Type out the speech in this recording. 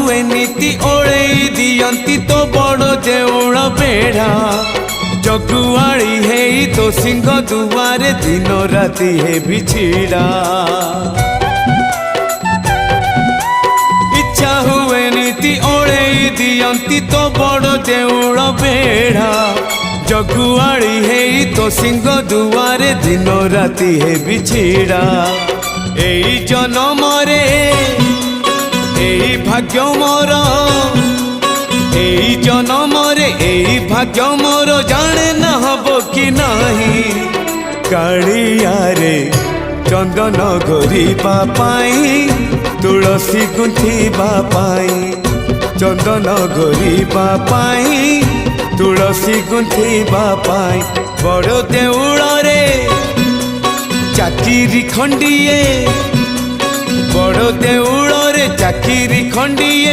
नीति ओळेई दियंती तो बड़ देउळ बेढ़ा जगुआड़ी है तो सिंह दुआरे दिन राति है बिछिड़ा इच्छा हुए नीति ओळेई दियंती तो बड़ देउळ बेढ़ा जगुआड़ी है तो सिंह दुआरे दिन राति है बिछिड़ा एई जन्म रे एई भाग्य मोर एई जन्म रे एई भाग्य मोर जाने न हबो कि नहीं कालिया रे चंदन घोरिबा पाई तुलसी गुंथिबा पाई चंदन घोरिबा पाई तुलसी गुंथिबा पाई बड़ देउळ रे चाकिरी खंडिए बड़ देउळ रे चाकिरी खंडिए।